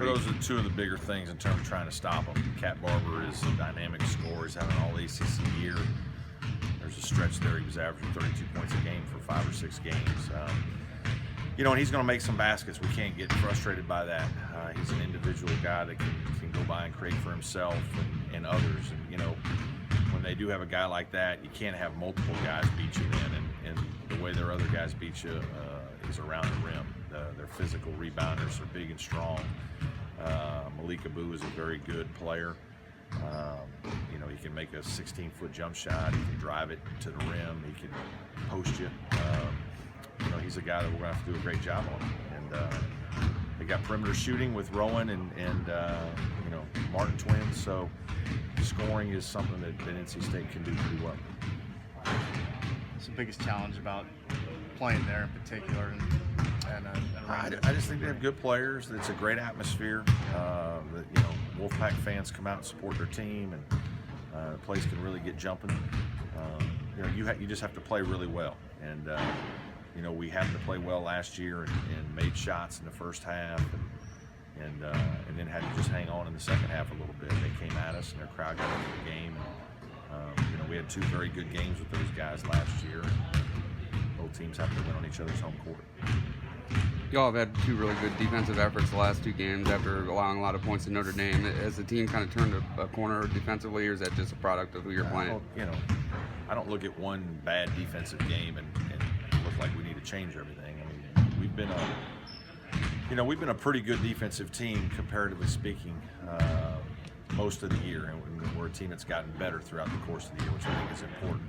week. Those are two of the bigger things in terms of trying to stop him. Cat Barber is a dynamic scorer. He's having an all-ACC year. There's a stretch there he was averaging 32 points a game for 5 or 6 games. And he's going to make some baskets. We can't get frustrated by that. He's an individual guy that can go by and create for himself and others. And, when they do have a guy like that, you can't have multiple guys beat you then. And the way their other guys beat you is around the rim. Their physical rebounders are big and strong. Malik Abu is a very good player. He can make a 16-foot jump shot. He can drive it to the rim. He can post you. He's a guy that we're going to have to do a great job on. And they got perimeter shooting with Rowan and Martin twins. So scoring is something that NC State can do pretty well. What's the biggest challenge about playing there in particular? I just think they have good players. It's a great atmosphere. Wolfpack fans come out and support their team, and the place can really get jumping. You just have to play really well. And we happened to play well last year and made shots in the first half, and then had to just hang on in the second half a little bit. They came at us, and their crowd got into the game. We had 2 very good games with those guys last year. Both teams have to win on each other's home court. Y'all have had 2 really good defensive efforts the last 2 games after allowing a lot of points to Notre Dame. Has the team kind of turned a corner defensively, or is that just a product of who you're playing? I don't look at one bad defensive game and look like we need to change everything. I mean, we've been a pretty good defensive team, comparatively speaking, most of the year, and we're a team that's gotten better throughout the course of the year, which I think is important.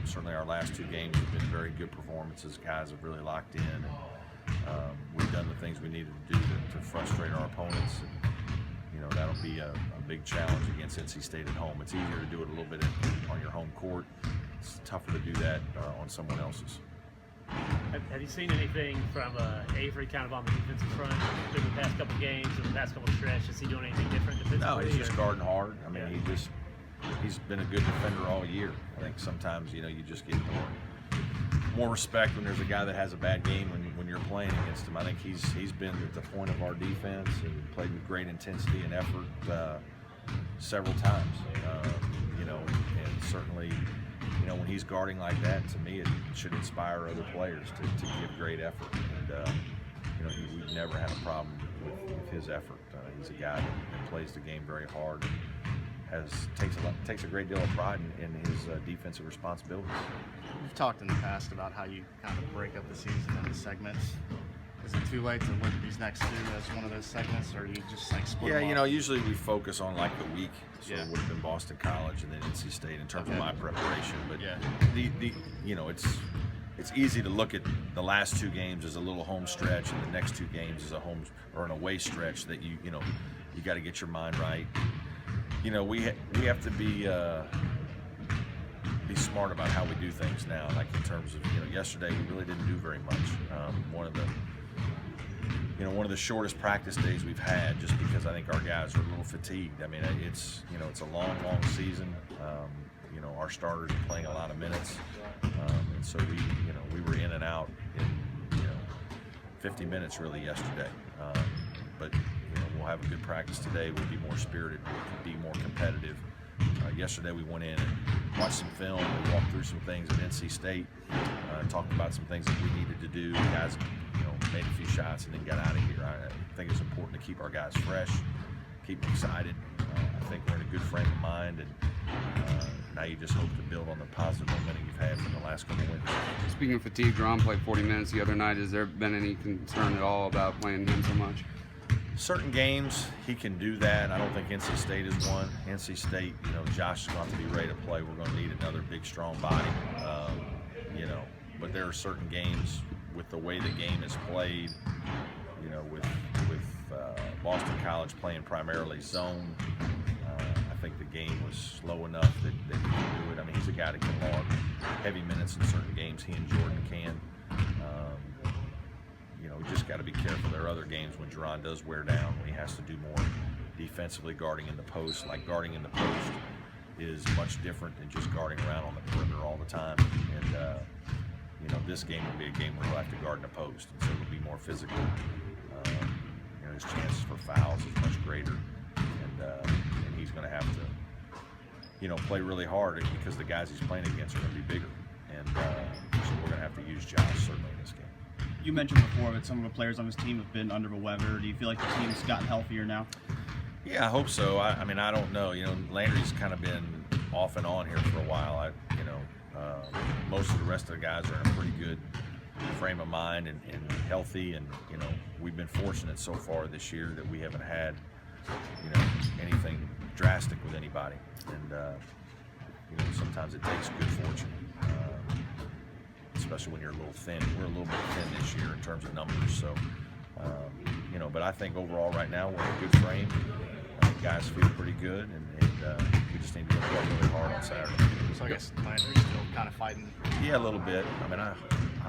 Certainly our last 2 games have been very good performances. Guys have really locked in, and we've done the things we needed to do to frustrate our opponents. And, that'll be a big challenge against NC State at home. It's easier to do it a little bit on your home court. It's tougher to do that on someone else's. Have you seen anything from Avery kind of on the defensive front through the past couple games or the past couple stretches? Is he doing anything different defensively? No, he's just guarding hard. I mean, he's been a good defender all year. I think sometimes, you just get more respect when there's a guy that has a bad game when you're playing against him. I think he's been at the point of our defense and played with great intensity and effort several times. And certainly, when he's guarding like that, to me, it should inspire other players to give great effort. And we've never had a problem with his effort. He's a guy that plays the game very hard and takes a great deal of pride in his defensive responsibilities. We've talked in the past about how you kind of break up the season into segments. Is it too late to look at these next 2 as one of those segments, or you just split them up? Usually we focus on the week. So it would have been Boston College and then NC State in terms of my preparation. But it's easy to look at the last 2 games as a little home stretch, and the next 2 games as a home or an away stretch that you got to get your mind right. We have to be smart about how we do things now. Like in terms of yesterday we really didn't do very much. One of the shortest practice days we've had, just because I think our guys are a little fatigued. I mean, it's a long season. Our starters are playing a lot of minutes, and so we were in and out in 50 minutes really yesterday. But we'll have a good practice today. We'll be more spirited. We'll be more competitive. Yesterday we went in and watched some film. We walked through some things at NC State, talked about some things that we needed to do. The guys, made a few shots and then got out of here. I think it's important to keep our guys fresh, keep them excited. I think we're in a good frame of mind, and now you just hope to build on the positive momentum you've had from the last couple of wins. Speaking of fatigue, Ron played 40 minutes the other night. Has there been any concern at all about playing him so much? Certain games he can do that. I don't think NC State is one. NC State, Josh is going to have to be ready to play. We're going to need another big, strong body. But there are certain games with the way the game is played, with Boston College playing primarily zone. I think the game was slow enough that he can do it. I mean, he's a guy that can log heavy minutes in certain games. He and Jordan can. We just got to be careful. There are other games when Jerron does wear down, when he has to do more defensively guarding in the post. Like guarding in the post is much different than just guarding around on the perimeter all the time. And this game will be a game where he'll have to guard in the post, and so it'll be more physical. his chances for fouls is much greater, and he's going to have to, play really hard because the guys he's playing against are going to be bigger, and so we're going to have to use Josh certainly in this game. You mentioned before that some of the players on his team have been under the weather. Do you feel like the team's gotten healthier now? Yeah, I hope so. I mean, I don't know. Landry's kind of been off and on here for a while. Most of the rest of the guys are in a pretty good frame of mind and healthy, and we've been fortunate so far this year that we haven't had anything drastic with anybody, and sometimes it takes good fortune, especially when you're a little thin. We're a little bit thin this year in terms of numbers, so but I think overall right now we're in a good frame. I think guys feel pretty good, and we just need to play really hard on Saturday. So I guess Landry's still kind of fighting. Yeah, a little bit. I mean, I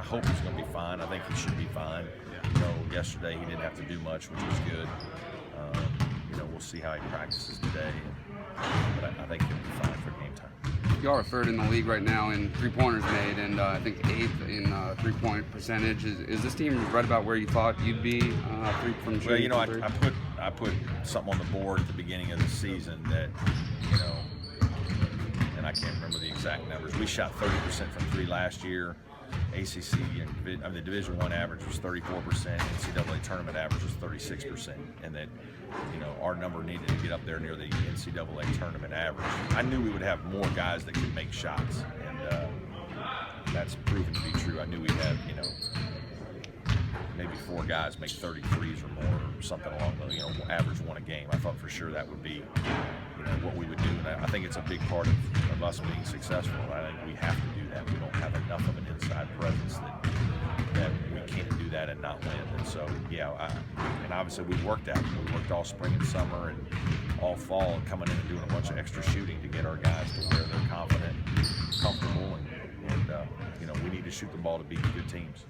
hope he's going to be fine. I think he should be fine. Yeah. Yesterday he didn't have to do much, which was good. We'll see how he practices today, but I think he'll be fine for game time. Y'all are third in the league right now in three-pointers made, and I think 8th in three-point percentage. Is this team right about where you thought you'd be from shooting? Well, I put something on the board at the beginning of the season that, and I can't remember the exact numbers. We shot 30% from three last year. ACC, the Division I average was 34%. NCAA tournament average was 36%, and that our number needed to get up there near the NCAA tournament average. I knew we would have more guys that could make shots, and that's proven to be true. I knew we'd have maybe 4 guys make 33s or more, or something along the average one a game. I thought for sure that would be what we would do, and I think it's a big part of us being successful. I think we have to do that. We don't have enough of an inside presence that we can't do that and not win. And so and obviously we worked out. We worked all spring and summer and all fall, and coming in and doing a bunch of extra shooting to get our guys to where they're confident, comfortable, and we need to shoot the ball to beat good teams.